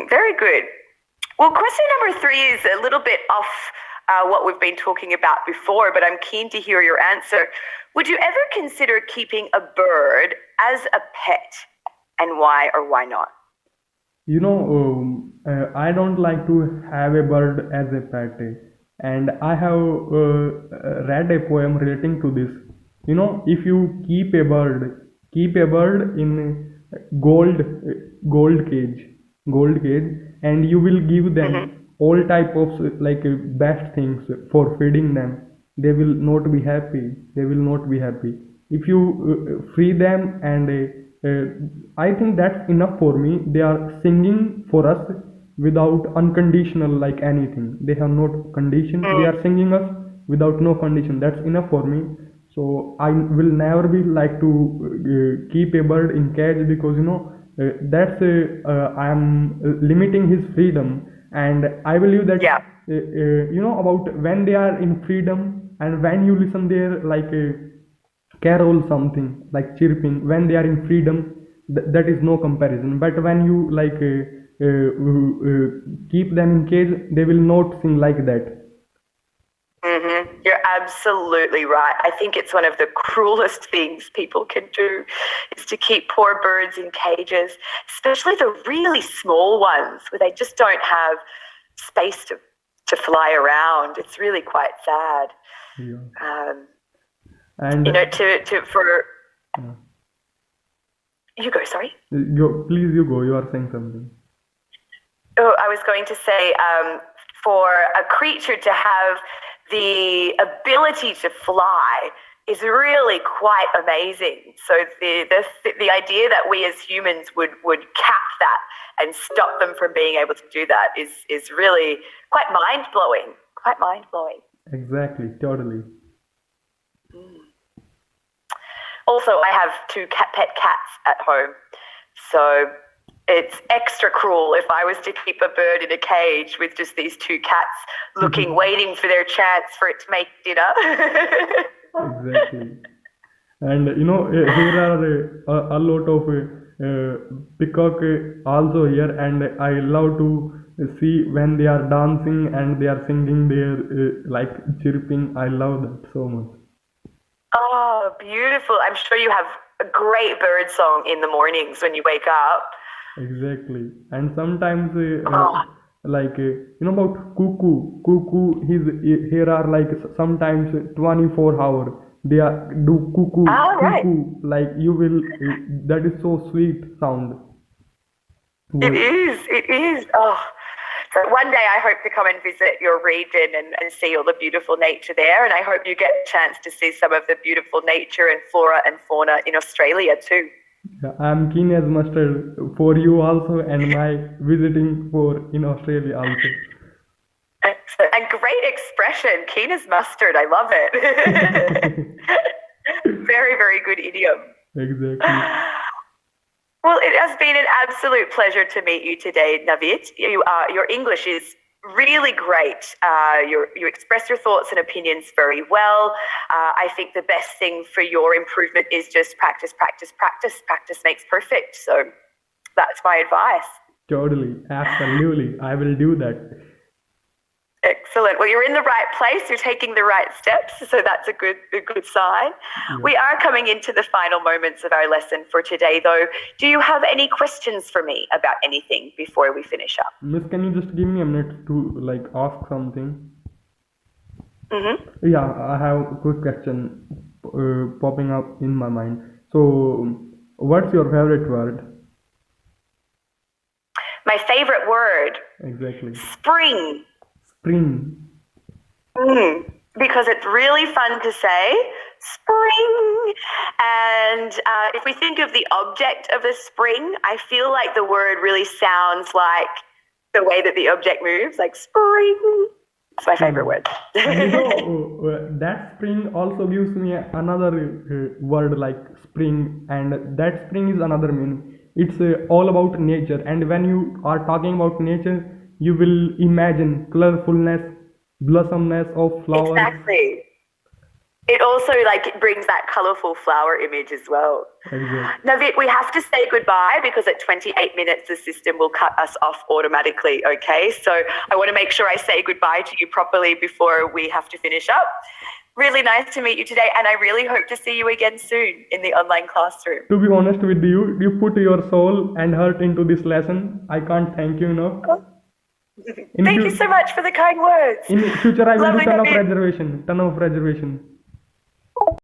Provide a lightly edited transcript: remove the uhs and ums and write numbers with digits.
Very good. Well, question number 3 is a little bit off what we've been talking about before, but I'm keen to hear your answer. Would you ever consider keeping a bird as a pet, and why or why not? I don't like to have a bird as a pet, and I have read a poem relating to this. If you keep a bird in gold, gold cage, gold cage, and you will give Mm-hmm. them all type of best things for feeding them. They will not be happy. They will not be happy. If you free them and I think that's enough for me. They are singing for us without unconditional like anything. They have not condition. They Mm, are singing us without no condition. That's enough for me. So I will never be like to keep a bird in cage because that's I am limiting his freedom, and I believe that yeah. about when they are in freedom and when you listen their carol something like chirping when they are in freedom, that is no comparison. But when you keep them in cage, they will not sing like that. You're absolutely right. I think it's one of the cruelest things people can do is to keep poor birds in cages, especially the really small ones where they just don't have space to fly around. It's really quite sad. Yeah. Um, And for uh, you go, sorry. please you go, you are saying something. Oh, I was going to say, for a creature to have the ability to fly is really quite amazing. So the idea that we as humans would cap that and stop them from being able to do that is really quite mind blowing. Quite mind blowing. Exactly, totally. Also, I have 2 pet cats at home, so it's extra cruel if I was to keep a bird in a cage with just these 2 cats waiting for their chance for it to make dinner. Exactly. And here are a lot of peacock also here, and I love to see when they are dancing and they are singing their like chirping. I love that so much. Oh, beautiful. I'm sure you have a great bird song in the mornings when you wake up. Exactly. And sometimes Oh, about cuckoo. Here are like sometimes 24 hour. They are do right. cuckoo. Like you will. That is so sweet sound. It Wo- is. It is. Oh, so one day I hope to come and visit your region and see all the beautiful nature there. And I hope you get a chance to see some of the beautiful nature and flora and fauna in Australia too. Yeah, I'm keen as mustard for you also, and my visiting for in Australia also. Excellent. And great expression. Keen as mustard. I love it. Very, very good idiom. Exactly. Well, it has been an absolute pleasure to meet you today, Navid. Your English is really great. You express your thoughts and opinions very well. I think the best thing for your improvement is just practice, practice, practice. Practice makes perfect. So that's my advice. Totally, absolutely. I will do that. Excellent. Well, you're in the right place. You're taking the right steps, so that's a good sign. Yeah. We are coming into the final moments of our lesson for today, though. Do you have any questions for me about anything before we finish up? Miss, can you just give me a minute to like ask something? Mm-hmm. Yeah, I have a quick question popping up in my mind. So, what's your favorite word? My favorite word, Exactly. spring. Spring. Because it's really fun to say, spring. And if we think of the object of a spring, I feel like the word really sounds like the way that the object moves, like spring. It's my favorite Spring. word. And that spring also gives me another word like spring, and that spring is another meaning. It's all about nature, and when you are talking about nature, you will imagine colorfulness, blossomness of flowers. Exactly. It also like brings that colorful flower image as well. Exactly. Now, Vic, we have to say goodbye because at 28 minutes, the system will cut us off automatically, okay? So I want to make sure I say goodbye to you properly before we have to finish up. Really nice to meet you today, and I really hope to see you again soon in the online classroom. To be honest with you, you put your soul and heart into this lesson. I can't thank you enough. Thank you so much for the kind words. In future, I will do Lovely ton to of meet- reservation.